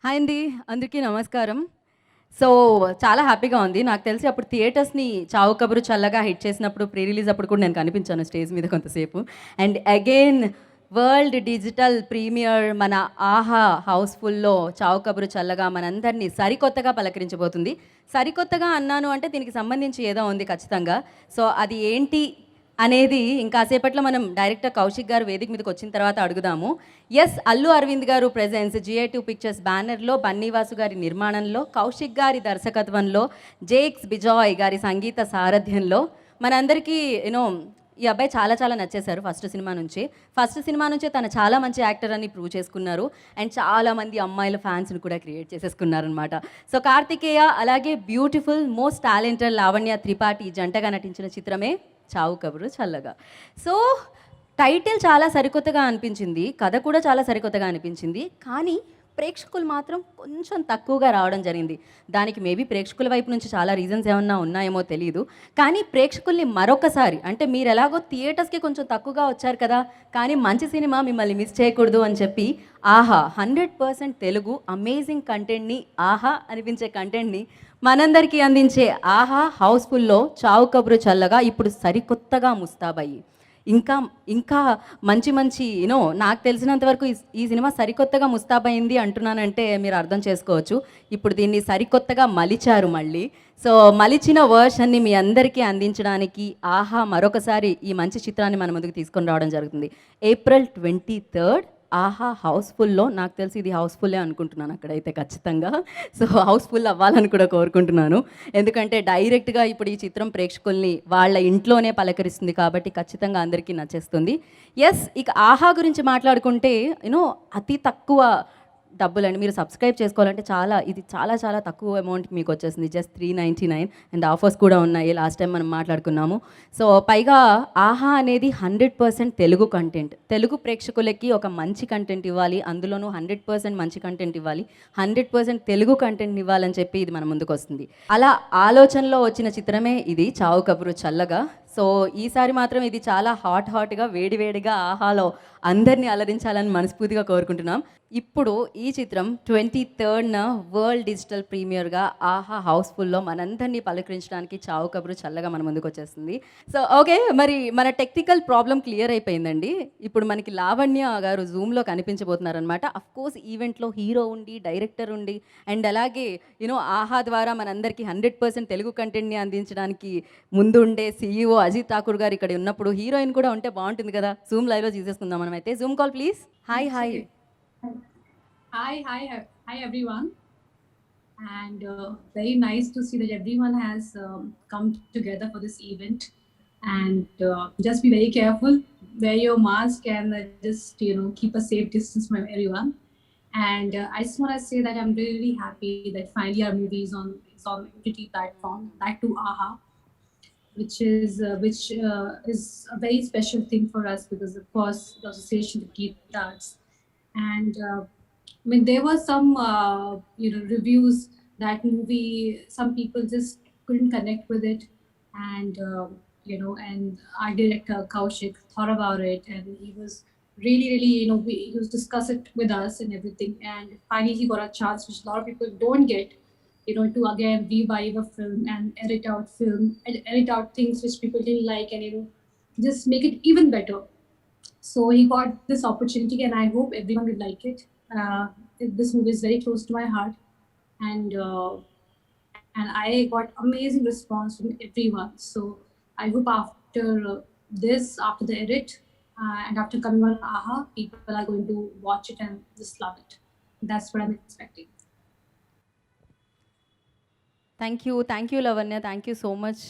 Hi అండి. అందరికీ నమస్కారం. సో, చాలా హ్యాపీగా ఉంది. నాకు తెలిసి అప్పుడు థియేటర్స్‌ని 'చావు కబురు చల్లగా' హిట్ చేసినప్పుడు ప్రీ రిలీజ్ అప్పుడు కూడా నేను కనిపించాను స్టేజ్ మీద కొంతసేపు. And again world digital premier మన 'ఆహా' హౌస్‌ఫుల్‌లో 'చావు కబురు చల్లగా' మనందరినీ సరికొత్తగా పలకరించబోతుంది. సరికొత్తగా అన్నాను అంటే దీనికి సంబంధించి ఏదో ఉంది ఖచ్చితంగా. సో, అది ఏంటి అనేది ఇంకాసేపట్లో మనం డైరెక్టర్ కౌశిక్ గారు వేదిక మీదకి వచ్చిన తర్వాత అడుగుదాము. యెస్, అల్లు అరవింద్ గారు ప్రెజెన్స్ జిఐ2 పిక్చర్స్ బ్యానర్‌లో, బన్నీవాసు గారి నిర్మాణంలో, కౌశిక్ గారి దర్శకత్వంలో, జేక్స్ బిజాయ్ గారి సంగీత సారథ్యంలో మనందరికీ ఈ అబ్బాయి చాలా చాలా నచ్చేశారు ఫస్ట్ సినిమా నుంచి. ఫస్ట్ సినిమా నుంచే తను చాలా మంచి యాక్టర్ అని ప్రూవ్ చేసుకున్నారు. అండ్ చాలామంది అమ్మాయిల ఫ్యాన్స్‌ని కూడా క్రియేట్ చేసేసుకున్నారనమాట. సో, కార్తికేయ అలాగే beautiful most talented Lavanya Tripathi జంటగా నటించిన చిత్రమే 'చావు కబురు చల్లగా'. సో, టైటిల్ చాలా సరికొత్తగా అనిపించింది. కథ కూడా చాలా సరికొత్తగా అనిపించింది. కానీ ప్రేక్షకులు మాత్రం కొంచెం తక్కువగా రావడం జరిగింది. దానికి మేబీ ప్రేక్షకుల వైపు నుంచి చాలా రీజన్స్ ఏమన్నా ఉన్నాయేమో తెలీదు. కానీ ప్రేక్షకుల్ని మరొకసారి అంటే మీరెలాగో థియేటర్స్‌కి కొంచెం తక్కువగా వచ్చారు కదా! కానీ మంచి సినిమా మిమ్మల్ని మిస్ చేయకూడదు అని చెప్పి 'ఆహా' 100% తెలుగు అమేజింగ్ కంటెంట్‌ని 'ఆహా' అనిపించే కంటెంట్‌ని మనందరికీ అందించే 'ఆహా' హౌస్‌ఫుల్‌లో 'చావు కబురు చల్లగా' ఇప్పుడు సరికొత్తగా ముస్తాబయ్యి ఇంకా ఇంకా మంచి మంచి నాకు తెలిసినంత వరకు ఈ సినిమా సరికొత్తగా ముస్తాబయింది అంటున్నానంటే మీరు అర్థం చేసుకోవచ్చు. ఇప్పుడు దీన్ని సరికొత్తగా మలిచారు మళ్ళీ. సో, మలిచిన వర్షన్‌ని మీ అందరికీ అందించడానికి 'ఆహా' మరొకసారి ఈ మంచి చిత్రాన్ని మన ముందుకు తీసుకొని రావడం జరుగుతుంది. ఏప్రిల్ 23 'ఆహా' హౌస్‌ఫుల్‌లో నాకు తెలిసి ఇది హౌస్‌ఫుల్లే అనుకుంటున్నాను అక్కడైతే ఖచ్చితంగా. సో, హౌస్‌ఫుల్ అవ్వాలని కూడా కోరుకుంటున్నాను. ఎందుకంటే డైరెక్ట్‌గా ఇప్పుడు ఈ చిత్రం ప్రేక్షకుల్ని వాళ్ళ ఇంట్లోనే పలకరిస్తుంది కాబట్టి ఖచ్చితంగా అందరికీ నచ్చేస్తుంది. యెస్, ఇక 'ఆహా' గురించి మాట్లాడుకుంటే అతి తక్కువ డబ్బులండి. మీరు సబ్స్క్రైబ్ చేసుకోవాలంటే ఇది చాలా చాలా తక్కువ అమౌంట్‌కి మీకు వచ్చేసింది. జస్ట్ 399 అండ్ ఆఫర్స్ కూడా ఉన్నాయి. లాస్ట్ టైం మనం మాట్లాడుకున్నాము. సో, పైగా 'ఆహా' అనేది 100% తెలుగు కంటెంట్. తెలుగు ప్రేక్షకులకి ఒక మంచి కంటెంట్ ఇవ్వాలి. అందులోనూ 100% మంచి కంటెంట్ ఇవ్వాలి. 100% తెలుగు కంటెంట్‌ని ఇవ్వాలని చెప్పి ఇది మన ముందుకొస్తుంది. అలా ఆలోచనలో వచ్చిన చిత్రమే ఇది 'చావు కబురు చల్లగా'. సో, ఈసారి మాత్రం ఇది చాలా హాట్‌గా వేడి వేడిగా 'ఆహాలో' అందరిని అలరించాలని మనస్ఫూర్తిగా కోరుకుంటున్నాం. ఇప్పుడు ఈ చిత్రం 23న వరల్డ్ డిజిటల్ ప్రీమియర్‌గా 'ఆహా' హౌస్‌ఫుల్‌లో మనందరినీ పలకరించడానికి 'చావు కబురు చల్లగా' మన ముందుకొచ్చేస్తుంది. సో, ఓకే, మరి మన టెక్నికల్ ప్రాబ్లమ్ క్లియర్ అయిపోయిందండి. ఇప్పుడు మనకి లావణ్య గారు జూమ్‌లో కనిపించబోతున్నారనమాట. అఫ్‌కోర్స్ ఈవెంట్‌లో హీరో ఉండి, డైరెక్టర్ ఉండి అండ్ అలాగే 'ఆహా' ద్వారా మనందరికీ 100% తెలుగు కంటెంట్‌ని అందించడానికి ముందుండే సీఈఓ అజిత్ ఠాకూర్ గారు ఇక్కడ ఉన్నప్పుడు హీరోయిన్ కూడా ఉంటే బాగుంటుంది కదా! జూమ్ లైవ్‌లో చూసేసుకుందాం మనమైతే. Zoom call please. Hi hi. Hi everyone, and very nice to see that everyone has come together for this event. And just be very careful, wear your mask, and just keep a safe distance from everyone. And I just want to say that I'm really happy that finally our movie is on OTT platform, that too AHA, which is a very special thing for us because of course the association with Geet Arts. And I mean there were some reviews that movie, some people just couldn't connect with it. And and our director Kaushik thought about it, and he was really he was discuss it with us and everything. And finally he got a chance which a lot of people don't get, to again revive a film and edit out things which people didn't like, and just make it even better. So he got this opportunity, and I hope everyone will like it. This movie is very close to my heart, and I got amazing response from everyone. So I hope after after the edit, and after coming on AHA, people are going to watch it and just love it. That's what I'm expecting. Thank you Lavanya. Thank you so much.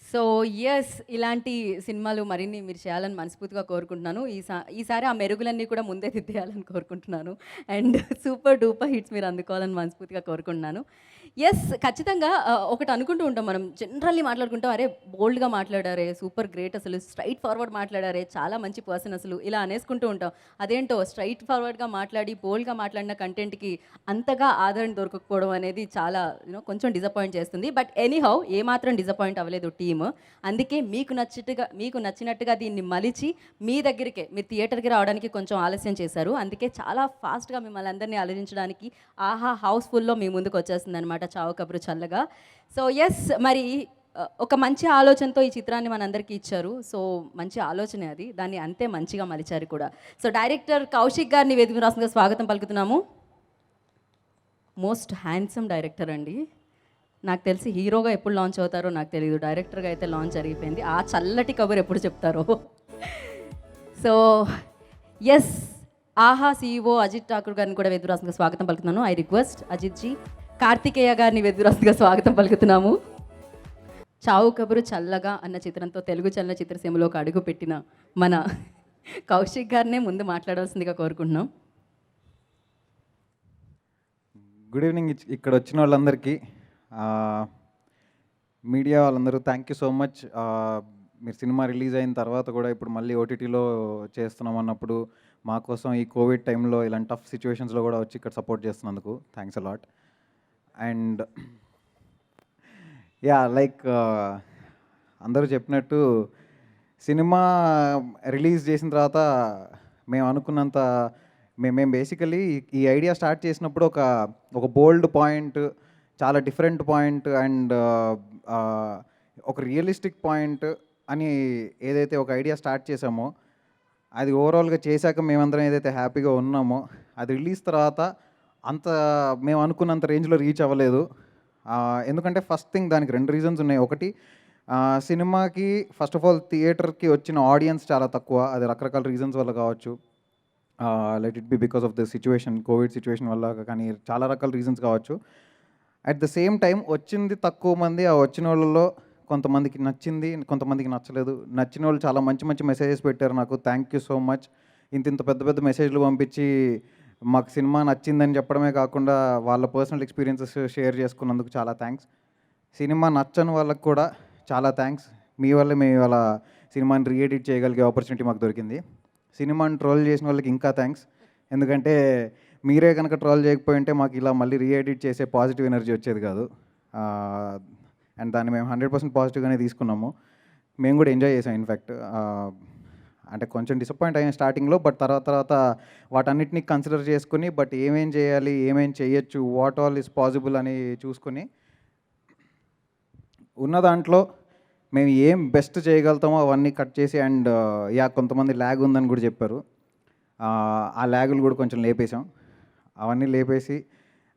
So, yes, ఇలాంటి సినిమాలు మరిన్ని మీరు చేయాలని మనస్ఫూర్తిగా కోరుకుంటున్నాను. ఈసారి ఆ మెరుగులన్నీ కూడా ముందే దిద్దేయాలని కోరుకుంటున్నాను. అండ్ సూపర్ డూపర్ హిట్స్ మీరు అందుకోవాలని మనస్ఫూర్తిగా కోరుకుంటున్నాను. యెస్, ఖచ్చితంగా ఒకటి అనుకుంటూ ఉంటాం మనం. జనరల్లీ మాట్లాడుకుంటాం, అరే బోల్డ్‌గా మాట్లాడారే, సూపర్ గ్రేట్ అసలు, స్ట్రెయిట్ ఫార్వర్డ్ మాట్లాడారే, చాలా మంచి పర్సన్ అసలు, ఇలా అనేసుకుంటూ ఉంటాం. అదేంటో స్ట్రెయిట్ ఫార్వర్డ్‌గా మాట్లాడి, బోల్డ్‌గా మాట్లాడిన కంటెంట్‌కి అంతగా ఆదరణ దొరకకపోవడం అనేది చాలా కొంచెం డిసప్పాయింట్ చేస్తుంది. బట్ ఎనీహౌ ఏమాత్రం డిసప్పాయింట్ అవ్వలేదు టీమ్. థీమ్. అందుకే మీకు నచ్చినట్టుగా దీన్ని మలిచి మీ దగ్గరికే మీరు థియేటర్కి రావడానికి కొంచెం ఆలస్యం చేశారు. అందుకే చాలా ఫాస్ట్గా మిమ్మల్ని అందరినీ అలరించడానికి ఆహా హౌస్ఫుల్లో మీ ముందుకు వచ్చేస్తుంది అనమాట చావు కబురు చల్లగా. సో ఎస్, మరి ఒక మంచి ఆలోచనతో ఈ చిత్రాన్ని మనందరికీ ఇచ్చారు. సో మంచి ఆలోచనే అది, దాన్ని అంతే మంచిగా మలిచారు కూడా. సో డైరెక్టర్ కౌశిక్ గారిని వేదిక రాష్ట్రంగా స్వాగతం పలుకుతున్నాము. మోస్ట్ హ్యాండ్సమ్ డైరెక్టర్ అండి. నాకు తెలిసి హీరోగా ఎప్పుడు లాంచ్ అవుతారో నాకు తెలియదు, డైరెక్టర్గా అయితే లాంచ్ జరిగిపోయింది. ఆ చల్లటి కబురు ఎప్పుడు చెప్తారో. So yes, Aha CEO Ajit Thakur గారిని కూడా వేదిక రాష్ట్రంగా స్వాగతం పలుకుతున్నాను. I request Ajit ji. కార్తికేయ గారిని వేదిక రాష్ట్రంగా స్వాగతం పలుకుతున్నాము. చావు కబురు చల్లగా అన్న చిత్రంతో తెలుగు చలనచిత్ర సీమలోకి అడుగుపెట్టిన మన కౌశిక్ గారినే ముందు మాట్లాడవలసిందిగా కోరుకుంటున్నాం. Good evening. ఇక్కడ వచ్చిన వాళ్ళందరికీ, మీడియా వాళ్ళందరూ థ్యాంక్ యూ సో మచ్. మీరు సినిమా రిలీజ్ అయిన తర్వాత కూడా ఇప్పుడు మళ్ళీ ఓటీటీలో చేస్తున్నాం అన్నప్పుడు మా కోసం ఈ కోవిడ్ టైంలో ఇలాంటి టఫ్ సిచ్యువేషన్స్లో కూడా వచ్చి ఇక్కడ సపోర్ట్ చేస్తున్నందుకు thanks a lot. And yeah, like అందరూ చెప్పినట్టు సినిమా రిలీజ్ చేసిన తర్వాత మేము అనుకున్నంత మేము బేసికలీ ఈ ఐడియా స్టార్ట్ చేసినప్పుడు ఒక బోల్డ్ పాయింట్, చాలా డిఫరెంట్ పాయింట్ అండ్ ఒక రియలిస్టిక్ పాయింట్ అని ఏదైతే ఒక ఐడియా స్టార్ట్ చేసామో అది ఓవరాల్గా చేశాక మేమందరం ఏదైతే హ్యాపీగా ఉన్నామో అది రిలీజ్ తర్వాత అంత మేము అనుకున్నంత రేంజ్లో రీచ్ అవ్వలేదు. ఎందుకంటే ఫస్ట్ థింగ్ దానికి 2 రీజన్స్ ఉన్నాయి. ఒకటి, సినిమాకి ఫస్ట్ ఆఫ్ ఆల్ థియేటర్కి వచ్చిన ఆడియన్స్ చాలా తక్కువ. అది రకరకాల రీజన్స్ వల్ల కావచ్చు, let it be because of the situation, Covid situation వల్ల, కానీ చాలా రకాల రీజన్స్ కావచ్చు. అట్ ద సేమ్ టైం వచ్చింది తక్కువ మంది, ఆ వచ్చిన వాళ్ళలో కొంతమందికి నచ్చింది, కొంతమందికి నచ్చలేదు. నచ్చిన వాళ్ళు చాలా మంచి మంచి మెసేజెస్ పెట్టారు నాకు. Thank you so much. ఇంత పెద్ద పెద్ద మెసేజ్లు పంపించి మాకు సినిమా నచ్చిందని చెప్పడమే కాకుండా వాళ్ళ పర్సనల్ ఎక్స్పీరియన్సెస్ షేర్ చేసుకున్నందుకు చాలా థ్యాంక్స్. సినిమా నచ్చని వాళ్ళకి కూడా చాలా థ్యాంక్స్. మీ వల్లే మేము ఇవాళ సినిమాని రీఎడిట్ చేయగలిగే ఆపర్చునిటీ మాకు దొరికింది. సినిమాని ట్రోల్ చేసిన వాళ్ళకి ఇంకా థ్యాంక్స్. ఎందుకంటే మీరే కనుక ట్రోల్ చేయకపోయి ఉంటే మాకు ఇలా మళ్ళీ రీఎడిట్ చేసే పాజిటివ్ ఎనర్జీ వచ్చేది కాదు. అండ్ దాన్ని మేము 100% పాజిటివ్గానే తీసుకున్నాము. మేము కూడా ఎంజాయ్ చేసాం. ఇన్ఫ్యాక్ట్ అంటే కొంచెం డిసప్పాయింట్ అయ్యాం స్టార్టింగ్లో, బట్ తర్వాత వాటన్నిటిని కన్సిడర్ చేసుకుని బట్ ఏమేం చేయాలి, ఏమేం చేయొచ్చు, వాట్ ఆల్ ఇస్ పాసిబుల్ అని చూసుకుని ఉన్న దాంట్లో మేము ఏం బెస్ట్ చేయగలుగుతామో అవన్నీ కట్ చేసి అండ్ కొంతమంది ల్యాగ్ ఉందని కూడా చెప్పారు. ఆ ల్యాగులు కూడా కొంచెం లేపేసాం. అవన్నీ లేపేసి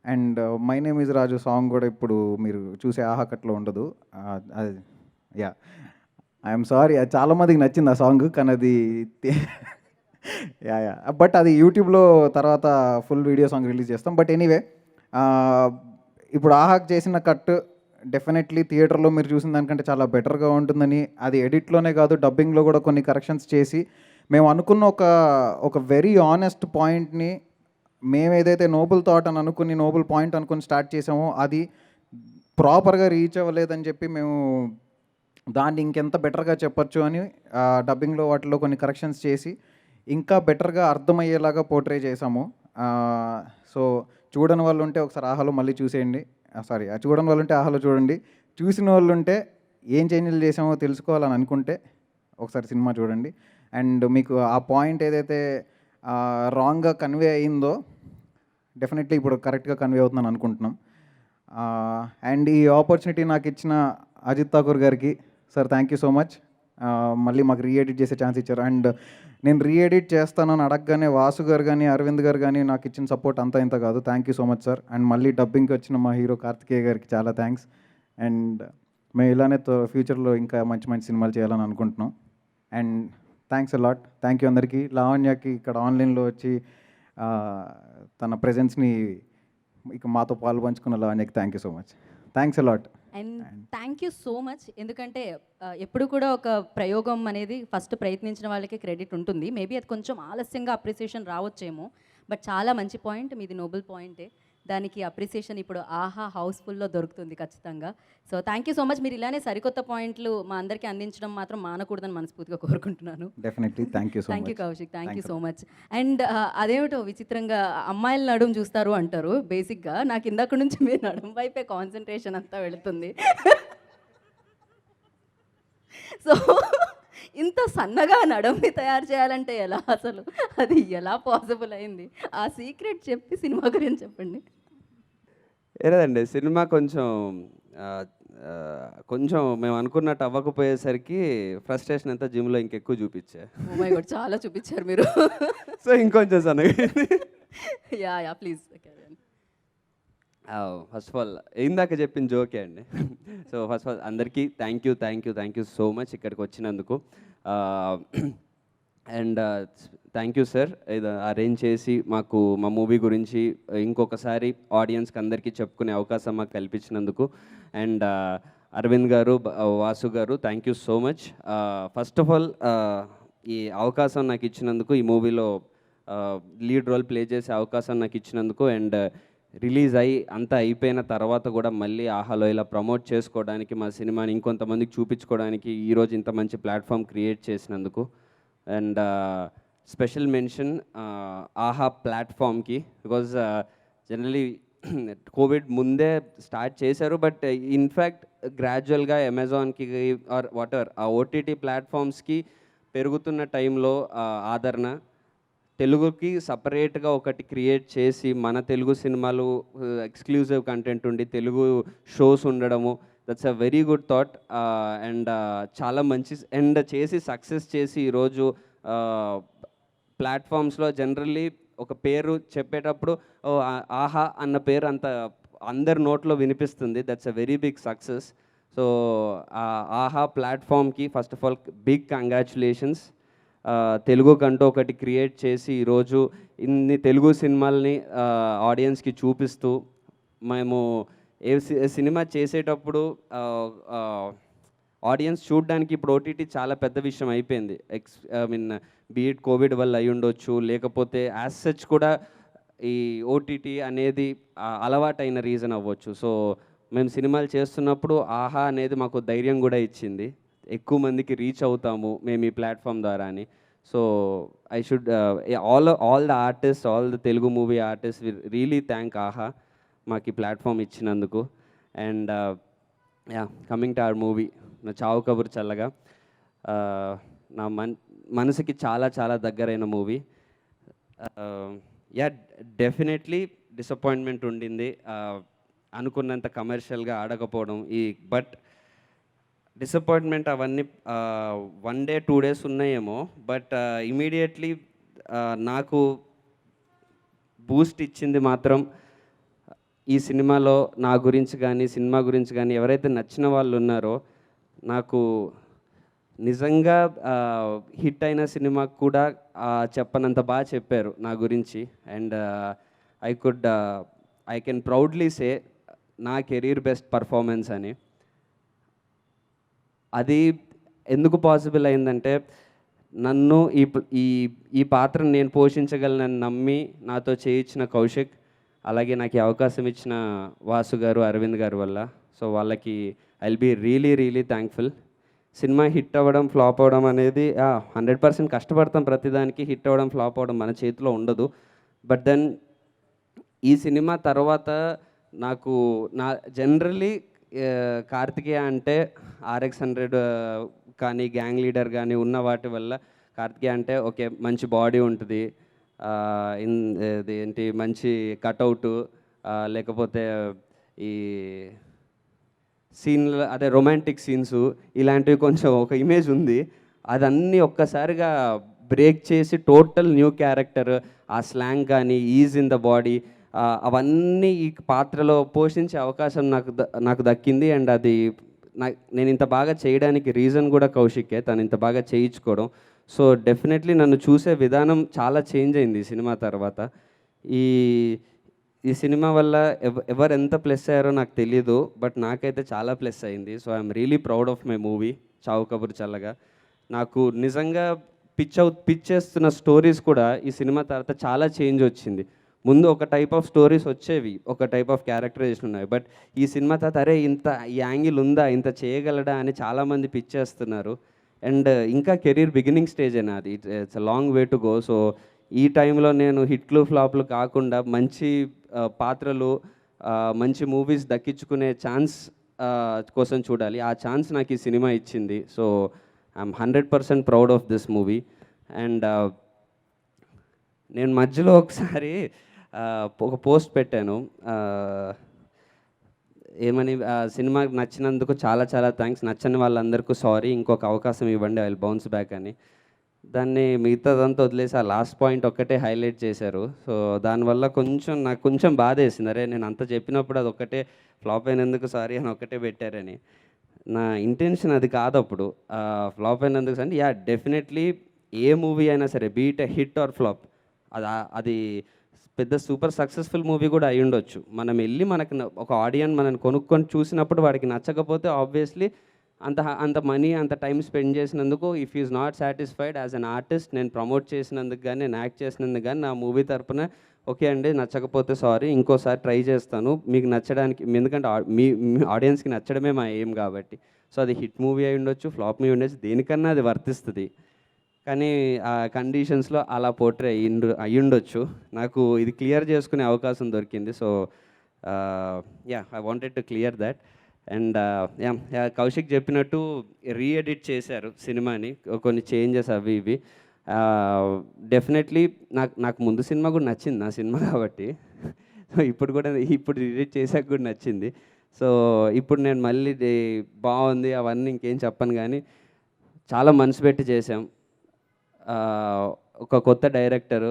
and my name is Raju song కూడా ఇప్పుడు మీరు చూసే ఆహాకట్లో ఉండదు. అది ఐఎమ్ సారీ, అది చాలామందికి నచ్చింది ఆ సాంగ్, కానీ అది బట్ అది యూట్యూబ్లో తర్వాత ఫుల్ వీడియో సాంగ్ రిలీజ్ చేస్తాం. బట్ ఎనీవే, ఇప్పుడు ఆహాక్ చేసిన కట్ డెఫినెట్లీ థియేటర్లో మీరు చూసిన దానికంటే చాలా బెటర్గా ఉంటుందని, అది ఎడిట్లోనే కాదు డబ్బింగ్లో కూడా కొన్ని కరెక్షన్స్ చేసి మేము అనుకున్న ఒక వెరీ ఆనెస్ట్ పాయింట్ని మేము ఏదైతే నోబుల్ థాట్ అని అనుకుని నోబుల్ పాయింట్ అనుకుని స్టార్ట్ చేసామో అది ప్రాపర్గా రీచ్ అవ్వలేదని చెప్పి మేము దాన్ని ఇంకెంత బెటర్గా చెప్పొచ్చు అని డబ్బింగ్లో వాటిలో కొన్ని కరెక్షన్స్ చేసి ఇంకా బెటర్గా అర్థమయ్యేలాగా పోర్ట్రే చేసాము. సో చూడని వాళ్ళు ఉంటే ఒకసారి ఆహాలో మళ్ళీ చూసేయండి. చూడని వాళ్ళు ఉంటే ఆహాలో చూడండి. చూసిన వాళ్ళు ఉంటే ఏం చేంజ్లు చేసామో తెలుసుకోవాలని అనుకుంటే ఒకసారి సినిమా చూడండి. అండ్ మీకు ఆ పాయింట్ ఏదైతే రాంగ్గా కన్వే అయ్యిందో డెఫినెట్లీ ఇప్పుడు కరెక్ట్గా కన్వే అవుతుందని అనుకుంటున్నాం. అండ్ ఈ ఆపర్చునిటీ నాకు ఇచ్చిన అజిత్ ఠాకూర్ గారికి sir thank you so much. మళ్ళీ మాకు రీఎడిట్ చేసే ఛాన్స్ ఇచ్చారు. అండ్ నేను రీఎడిట్ చేస్తానని అడగగానే వాసు గారు కానీ అరవింద్ గారు కానీ నాకు ఇచ్చిన సపోర్ట్ అంతా ఇంత కాదు. Thank you so much sir. And మళ్ళీ డబ్బింగ్కి వచ్చిన మా హీరో కార్తికేయ గారికి చాలా థ్యాంక్స్. అండ్ మేము ఇలానే ఫ్యూచర్లో ఇంకా మంచి మంచి సినిమాలు చేయాలని అనుకుంటున్నాం. And thanks a lot. Thank you అందరికీ. లావణ్యకి ఇక్కడ ఆన్లైన్లో వచ్చి తన ప్రెజెన్స్ని ఇక మాతో పాలు పంచుకున్న లావణ్యకి thank you so much. Thanks a lot. And thank you so much. ఎందుకంటే ఎప్పుడు కూడా ఒక ప్రయోగం అనేది ఫస్ట్ ప్రయత్నించిన వాళ్ళకి క్రెడిట్ ఉంటుంది. మేబీ అది కొంచెం ఆలస్యంగా అప్రిసియేషన్ రావచ్చేమో, బట్ చాలా మంచి పాయింట్ మీది, నోబెల్ పాయింటే. దానికి అప్రిసియేషన్ ఇప్పుడు ఆహా హౌస్ఫుల్లో దొరుకుతుంది ఖచ్చితంగా. So thank you so much. మీరు ఇలానే సరికొత్త పాయింట్లు మా అందరికీ అందించడం మాత్రం మానకూడదని మనస్ఫూర్తిగా కోరుకుంటున్నాను. Definitely thank you so much. Thank you Kaushik, thank you so much. And అదేమిటో విచిత్రంగా అమ్మాయిల నడుము చూస్తారు అంటారు. బేసిక్గా నాకు ఇందాక నుంచి మీరు నడుము వైపే కాన్సన్ట్రేషన్ అంతా వెళుతుంది. సో ఇంత సన్నగా నడుంని తయారు చేయాలంటే ఎలా అసలు? అది ఎలా పాసిబుల్ అయింది? ఆ సీక్రెట్ చెప్పి సినిమా గురించి చెప్పండి. లేదండి సినిమా కొంచెం ఆహ్, కొంచెం మేము అనుకున్నట్టు అవ్వకపోయేసరికి ఫ్రస్ట్రేషన్ అంతా జిమ్‌లో ఇంకెక్కువ చూపిచ్చా. Oh my God! చాలా చూపిచ్చారు మీరు. సో ఇంకొంచెం సన్నగయింది. Yeah! Please carry on. First of all ఇందాక చెప్పిన జోకే అండి. సో ఫస్ట్ ఆఫ్ ఆల్ అందరికీ థ్యాంక్ యూ సో మచ్ ఇక్కడికి వచ్చినందుకు. అండ్ థ్యాంక్ యూ సార్ ఇది అరేంజ్ చేసి మాకు మా మూవీ గురించి ఇంకొకసారి ఆడియన్స్కి అందరికీ చెప్పుకునే అవకాశం మాకు కల్పించినందుకు. అండ్ అరవింద్ గారు, వాసు గారు thank you so much. First of all ఈ అవకాశం నాకు ఇచ్చినందుకు, ఈ మూవీలో లీడ్ రోల్ ప్లే చేసే అవకాశం నాకు ఇచ్చినందుకు, అండ్ రిలీజ్ అయ్యి అంతా అయిపోయిన తర్వాత కూడా మళ్ళీ ఆహాలో ఇలా ప్రమోట్ చేసుకోవడానికి, మా సినిమాని ఇంకొంతమందికి చూపించుకోవడానికి ఈరోజు ఇంత మంచి ప్లాట్ఫామ్ క్రియేట్ చేసినందుకు. అండ్ స్పెషల్ మెన్షన్ ఆహా ప్లాట్ఫామ్కి, బికాజ్ జనరలీ కోవిడ్ ముందే స్టార్ట్ చేశారు, బట్ ఇన్ఫ్యాక్ట్ గ్రాడ్యువల్గా అమెజాన్కి ఆర్ వాటెవర్ ఆ ఓటీటీ ప్లాట్ఫామ్స్కి పెరుగుతున్న టైంలో ఆదరణ తెలుగుకి సపరేట్గా ఒకటి క్రియేట్ చేసి మన తెలుగు సినిమాలు ఎక్స్క్లూజివ్ కంటెంట్ ఉండి తెలుగు షోస్ ఉండడము, that's a very good thought. And చాలా మంచి అండ్ చేసి సక్సెస్ చేసి ఈరోజు ప్లాట్ఫామ్స్లో జనరల్లీ ఒక పేరు చెప్పేటప్పుడు ఆహా అన్న పేరు అంత అందరి నోట్లో వినిపిస్తుంది. That's a very big success. So Aha ప్లాట్ఫామ్కి first of all big congratulations. Telugu కంటూ ఒకటి క్రియేట్ చేసి ఈరోజు ఇన్ని తెలుగు సినిమాల్ని ఆడియన్స్కి చూపిస్తూ, మేము సినిమా చేసేటప్పుడు ఆడియన్స్ చూడడానికి ఇప్పుడు ఓటీటీ చాలా పెద్ద విషయం అయిపోయింది. ఐ మీన్ బీఇట్ కోవిడ్ వల్ల అయి ఉండొచ్చు, లేకపోతే యాజ్ సచ్ కూడా ఈ ఓటీటీ అనేది అలవాటైన రీజన్ అవ్వచ్చు. సో మేము సినిమాలు చేస్తున్నప్పుడు ఆహా అనేది మాకు ధైర్యం కూడా ఇచ్చింది, ఎక్కువ మందికి రీచ్ అవుతాము మేము ఈ ప్లాట్ఫామ్ ద్వారా అని. So I should all the artist, all the Telugu movie artist really thank ఆహా మాకు ఈ ప్లాట్ఫామ్ ఇచ్చినందుకు. And yeah coming to our movie, నా చావు కబురు చల్లగా నా మనసుకి చాలా చాలా దగ్గరైన మూవీ. యా డెఫినెట్లీ డిసప్పాయింట్మెంట్ ఉండింది, అనుకున్నంత కమర్షియల్గా ఆడకపోవడం. బట్ డిసప్పాయింట్మెంట్ అవన్నీ 1 day 2 days ఉన్నాయేమో, బట్ ఇమీడియట్లీ నాకు బూస్ట్ ఇచ్చింది మాత్రం ఈ సినిమాలో నా గురించి కానీ సినిమా గురించి కానీ ఎవరైతే నచ్చిన వాళ్ళు ఉన్నారో, నాకు నిజంగా హిట్ అయిన సినిమాకు కూడా చెప్పనంత బాగా చెప్పారు నా గురించి. And I can proudly say నా కెరీర్ బెస్ట్ పర్ఫార్మెన్స్ అని. అది ఎందుకు పాసిబుల్ అయిందంటే, నన్ను ఈ పాత్రను నేను పోషించగలనని నమ్మి నాతో చేయించిన కౌశిక్, అలాగే నాకు ఈ అవకాశం ఇచ్చిన వాసు గారు, అరవింద్ గారు వల్ల. సో వాళ్ళకి I will be really thankful. Cinema hit అవ్వడం ఫ్లాప్ అవ్వడం అనేది 100% కష్టపడతాం ప్రతిదానికి. హిట్ అవ్వడం ఫ్లాప్ అవ్వడం మన చేతిలో ఉండదు. బట్ దెన్ ఈ సినిమా తర్వాత నాకు జనరల్లీ కార్తికేయ అంటే RX-100 కానీ గ్యాంగ్ లీడర్ కానీ ఉన్న వాటి వల్ల కార్తికేయ అంటే ఓకే మంచి బాడీ ఉంటుంది, ఏంటి మంచి కటౌటు, లేకపోతే ఈ సీన్లు అదే రొమాంటిక్ సీన్స్ ఇలాంటివి కొంచెం ఒక ఇమేజ్ ఉంది. అదన్నీ ఒక్కసారిగా బ్రేక్ చేసి టోటల్ న్యూ క్యారెక్టర్, ఆ స్లాంగ్ కానీ ఈజ్ ఇన్ ద బాడీ, అవన్నీ ఈ పాత్రలో పోషించే అవకాశం నాకు దక్కింది. అండ్ అది నేను ఇంత బాగా చేయడానికి రీజన్ కూడా కౌశికే, తను ఇంత బాగా చేయించుకోవడం. సో డెఫినెట్లీ నన్ను చూసే విధానం చాలా చేంజ్ అయింది ఈ సినిమా తర్వాత. ఈ సినిమా వల్ల ఎవరు ఎంత ప్లస్ అయ్యారో నాకు తెలియదు, బట్ నాకైతే చాలా ప్లస్ అయింది. So I'm really proud of my movie చావు కబురు చల్లగా. నాకు నిజంగా పిచ్ చేస్తున్న స్టోరీస్ కూడా ఈ సినిమా తర్వాత చాలా చేంజ్ వచ్చింది. ముందు ఒక టైప్ ఆఫ్ స్టోరీస్ వచ్చేవి, ఒక టైప్ ఆఫ్ క్యారెక్టరైజేషన్ ఉన్నాయి. బట్ ఈ సినిమా తర్వాత అరే ఇంత ఈ యాంగిల్ ఉందా, ఇంత చేయగలడా అని చాలామంది పిచ్ చేస్తున్నారు. అండ్ ఇంకా కెరీర్ బిగినింగ్ స్టేజ్ అయినా అది, it's a long way to go. So ఈ టైంలో నేను హిట్లు ఫ్లాప్లు కాకుండా మంచి పాత్రలు, మంచి మూవీస్ దక్కించుకునే ఛాన్స్ కోసం చూడాలి. ఆ ఛాన్స్ నాకు ఈ సినిమా ఇచ్చింది. So I'm 100% proud of this movie. And నేను మధ్యలో ఒకసారి ఒక పోస్ట్ పెట్టాను. ఏమని, సినిమా నచ్చినందుకు చాలా చాలా థ్యాంక్స్, నచ్చని వాళ్ళందరికీ సారీ, ఇంకొక అవకాశం ఇవ్వండి, ఐ విల్ బౌన్స్ బ్యాక్ అని. దాన్ని మిగతాదంతా వదిలేసి ఆ లాస్ట్ పాయింట్ ఒక్కటే హైలైట్ చేశారు. సో దానివల్ల నాకు కొంచెం బాధేసింది. అరే నేను అంత చెప్పినప్పుడు అది ఒక్కటే ఫ్లాప్ అయినందుకు సారీ అని ఒక్కటే పెట్టారని. నా ఇంటెన్షన్ అది కాదు అప్పుడు. ఫ్లాప్ అయినందుకు అంటే డెఫినెట్లీ ఏ మూవీ అయినా సరే, బీట్ హిట్ ఆర్ ఫ్లాప్, అది పెద్ద సూపర్ సక్సెస్ఫుల్ మూవీ కూడా అయి ఉండొచ్చు. మనం వెళ్ళి ఒక ఆడియన్స్ మనల్ని కొనుక్కొని చూసినప్పుడు వాడికి నచ్చకపోతే ఆబ్వియస్లీ అంత మనీ అంత టైం స్పెండ్ చేసినందుకు, if is not satisfied as an artist, నేను ప్రమోట్ చేసినందుకు కానీ నేను యాక్ట్ చేసినందుకు కానీ నా మూవీ తరపున ఓకే అండి నచ్చకపోతే సారీ, ఇంకోసారి ట్రై చేస్తాను మీకు నచ్చడానికి, ఎందుకంటే మీ ఆడియన్స్కి నచ్చడమే మా ఏం కాబట్టి. సో అది హిట్ మూవీ అయి ఉండొచ్చు, ఫ్లాప్ మూవీ ఉండొచ్చు, దేనికన్నా అది వర్తిస్తుంది. కానీ ఆ కండిషన్స్లో అలా పోర్ట్రే అయి ఉండొచ్చు. నాకు ఇది క్లియర్ చేసుకునే అవకాశం దొరికింది. So I wanted to clear that. And Kaushik చెప్పినట్టు రీఎడిట్ చేశారు సినిమాని, కొన్ని చేంజెస్ అవి ఇవి. డెఫినెట్లీ నాకు ముందు సినిమా కూడా నచ్చింది, నా సినిమా కాబట్టి. సో ఇప్పుడు రీఎడిట్ చేశాక కూడా నచ్చింది. సో ఇప్పుడు నేను మళ్ళీ బాగుంది అవన్నీ ఇంకేం చెప్పను, కానీ చాలా మనసు పెట్టి చేసాం. ఒక కొత్త డైరెక్టరు,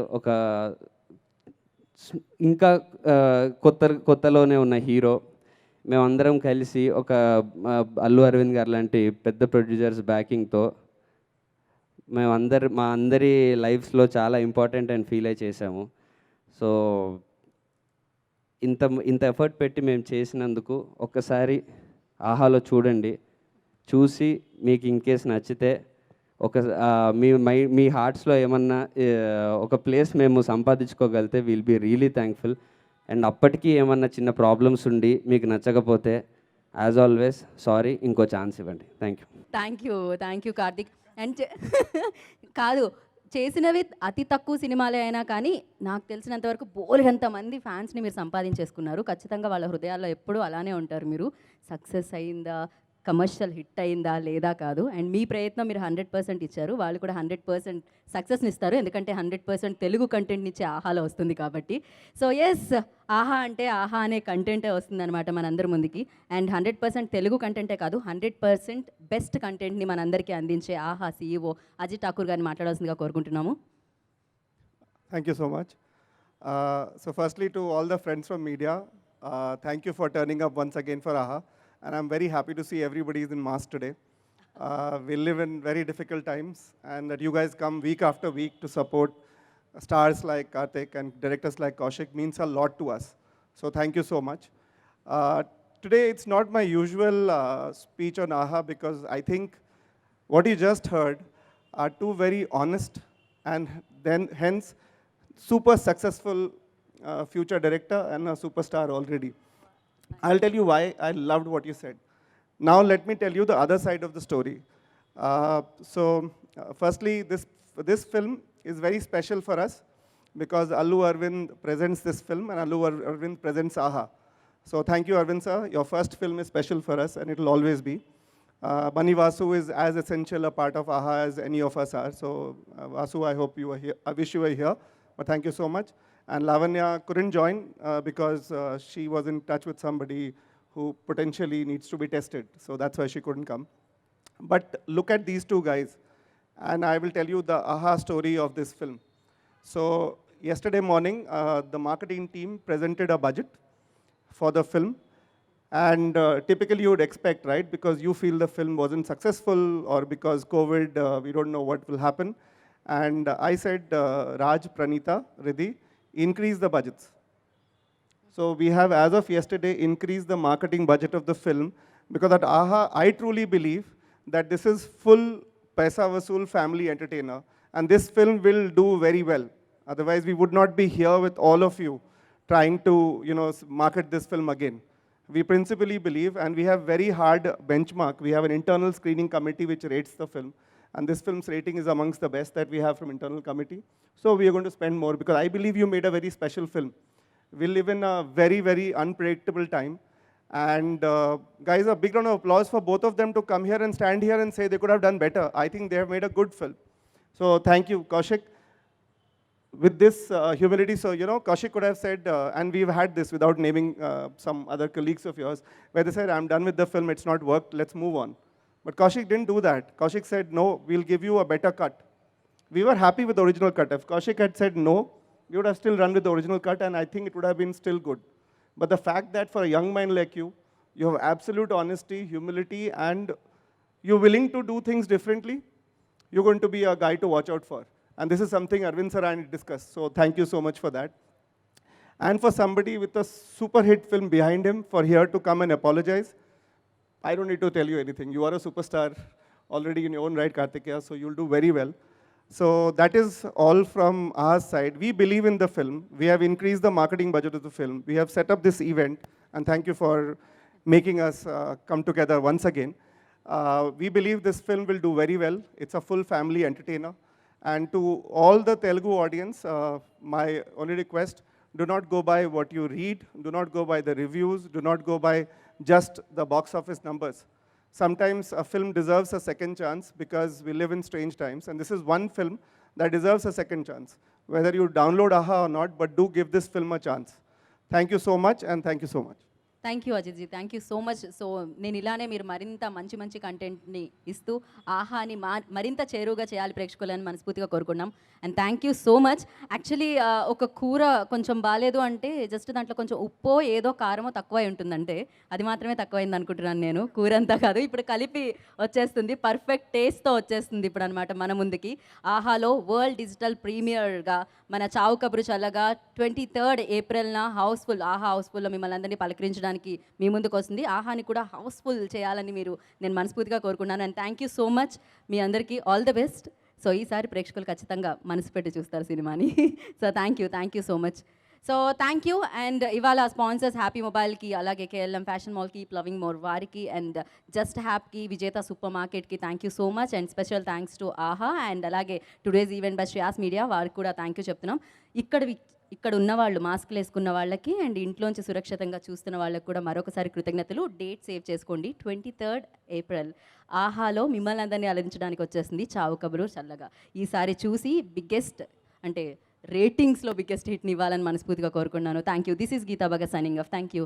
ఇంకా కొత్తలోనే ఉన్న హీరో, మేమందరం కలిసి ఒక అల్లు అరవింద్ గారు లాంటి పెద్ద ప్రొడ్యూసర్స్ బ్యాకింగ్తో మా అందరి లైఫ్స్లో చాలా ఇంపార్టెంట్ అండ్ ఫీల్ అయి చేసాము. సో ఇంత ఎఫర్ట్ పెట్టి మేము చేసినందుకు ఒక్కసారి ఆహాలో చూడండి, చూసి మీకు ఇన్కేస్ నచ్చితే మీ హార్ట్స్లో ఏమన్నా ఒక ప్లేస్ మేము సంపాదించుకోగలిగితే will be really thankful. And అప్పటికీ ఏమన్నా చిన్న ప్రాబ్లమ్స్ ఉండి మీకు నచ్చకపోతే యాజ్ ఆల్వేస్ సారీ, ఇంకో ఛాన్స్ ఇవ్వండి. Thank you Karthik. అండ్ కాదు, చేసినవి అతి తక్కువ సినిమాలే అయినా కానీ నాకు తెలిసినంతవరకు బోలెడంత మంది ఫ్యాన్స్ని మీరు సంపాదించేసుకున్నారు. ఖచ్చితంగా వాళ్ళ హృదయాల్లో ఎప్పుడూ అలానే ఉంటారు మీరు. సక్సెస్ అయిందా, కమర్షియల్ హిట్ అయిందా లేదా కాదు. అండ్ మీ ప్రయత్నం మీరు 100% ఇచ్చారు, వాళ్ళు కూడా 100% సక్సెస్ని ఇస్తారు, ఎందుకంటే 100% తెలుగు కంటెంట్ నుంచి ఆహాలో వస్తుంది కాబట్టి. సో ఎస్, ఆహా అంటే ఆహా అనే కంటెంటే వస్తుందన్నమాట మనందరి ముందుకి. అండ్ 100% తెలుగు కంటెంటే కాదు, 100% బెస్ట్ కంటెంట్ని మనందరికీ అందించే ఆహా CEO అజిత్ ఠాకూర్ గారిని మాట్లాడాల్సిందిగా కోరుకుంటున్నాము. Thank you so much. So firstly, to all the friends from media, thank you for turning up once again for AHA. And I'm very happy to see everybody is in mask today. We live in very difficult times, and that you guys come week after week to support stars like Karthik and directors like Kaushik means a lot to us. So thank you so much. Today it's not my usual speech on AHA, because I think what you just heard are two very honest and then hence super successful future director and a superstar already. I'll tell you why I loved what you said. Now let me tell you the other side of the story. Firstly, this film is very special for us because Allu Arvind presents this film and Allu Arvind presents AHA. So thank you, Arvind sir. Your first film is special for us and it will always be. Bunny Vasu is as essential a part of AHA as any of us are. So Vasu, I hope you are here. I wish you were here. But thank you so much. And Lavanya couldn't join because she was in touch with somebody who potentially needs to be tested. So that's why she couldn't come. But look at these two guys. And I will tell you the AHA story of this film. So yesterday morning, the marketing team presented a budget for the film. And typically you would expect, right? Because you feel the film wasn't successful or because COVID, we don't know what will happen. And I said, Raj, Pranita, Riddhi, increase the budgets. So we have, as of yesterday, increased the marketing budget of the film because at AHA, I truly believe that this is full Paisa Vasool family entertainer, and this film will do very well. Otherwise, we would not be here with all of you trying to, market this film again. We principally believe, and we have very hard benchmark. We have an internal screening committee which rates the film. And this film's rating is amongst the best that we have from internal committee. So we are going to spend more because I believe you made a very special film. We live in a very, very unpredictable time. And guys, a big round of applause for both of them to come here and stand here and say they could have done better. I think they have made a good film. So thank you, Kaushik. With this humility, so Kaushik could have said, and we've had this without naming some other colleagues of yours, where they said, I'm done with the film, it's not worked, let's move on. But Kaushik didn't do that. Kaushik said, no, we'll give you a better cut. We were happy with the original cut. If Kaushik had said no, we would have still run with the original cut, and I think it would have been still good. But the fact that for a young man like you, you have absolute honesty, humility, and you're willing to do things differently, you're going to be a guy to watch out for. And this is something Arvind sir and I discussed. So thank you so much for that. And for somebody with a super hit film behind him, for here to come and apologize, I don't need to tell you anything. You are a superstar already in your own right, Kartikeya, so you'll do very well. So that is all from our side. We believe in the film. We have increased the marketing budget of the film. We have set up this event, and thank you for making us come together once again. We believe this film will do very well. It's a full family entertainer. And to all the Telugu audience, my only request, do not go by what you read, do not go by the reviews, do not go by just the box office numbers. Sometimes a film deserves a second chance because we live in strange times, and this is one film that deserves a second chance. Whether you download AHA or not, but do give this film a chance. Thank you so much, and thank you so much. Thank you Ajitji, thank you so much. So నేను ఇలానే మీరు మరింత మంచి మంచి కంటెంట్ని ఇస్తూ ఆహాని మరింత చేరువుగా చేయాలి ప్రేక్షకులని మనస్ఫూర్తిగా కోరుకున్నాం. And thank you so much. Actually ఒక కూర కొంచెం బాగాలేదు అంటే జస్ట్ దాంట్లో కొంచెం ఉప్పో ఏదో కారమో తక్కువై ఉంటుందంటే అది మాత్రమే తక్కువైంది అనుకుంటున్నాను నేను. కూర అంతా కాదు, ఇప్పుడు కలిపి వచ్చేస్తుంది, పర్ఫెక్ట్ టేస్ట్తో వచ్చేస్తుంది ఇప్పుడు అనమాట మన ముందుకి. ఆహాలో వరల్డ్ డిజిటల్ ప్రీమియర్గా మన చావు కబురు చల్లగా 23rd ఏప్రిల్న హౌస్ఫుల్, ఆహా హౌస్ఫుల్లో మిమ్మల్ని అందరినీ పలకరించడానికి మీ ముందుకు వస్తుంది. ఆహాని కూడా హౌస్ఫుల్ చేయాలని నేను మనస్ఫూర్తిగా కోరుకున్నాను. And thank you so much. మీ అందరికీ ఆల్ ద బెస్ట్. సో ఈసారి ప్రేక్షకులు ఖచ్చితంగా మనసు పెట్టి చూస్తారు సినిమాని. So thank you so much. So thank you. And ఇవాళ స్పాన్సర్స్ హ్యాపీ మొబైల్కి, అలాగే కేఎల్ఎం ఫ్యాషన్ మాల్కి, లవింగ్ మోర్ వారికి, అండ్ జస్ట్ హ్యాప్కి, విజేత సూపర్ మార్కెట్కి thank you so much. And special thanks to ఆహా. అండ్ అలాగే today's event by Shreyas media, వారికి కూడా థ్యాంక్ యూ చెప్తున్నాం. ఇక్కడ ఉన్న వాళ్ళు, మాస్క్లు వేసుకున్న వాళ్ళకి అండ్ ఇంట్లోంచి సురక్షితంగా చూస్తున్న వాళ్ళకి కూడా మరొకసారి కృతజ్ఞతలు. డేట్ సేవ్ చేసుకోండి, 23rd ఏప్రిల్ ఆహాలో మిమ్మల్ని అందరినీ అలరించడానికి వచ్చేస్తుంది చావు కబురు చల్లగా. ఈసారి చూసి బిగ్గెస్ట్ అంటే రేటింగ్స్లో బిగ్గెస్ట్ హిట్ని ఇవ్వాలని మనస్ఫూర్తిగా కోరుకున్నాను. Thank you. This is Geeta Bhagat signing off. Thank you.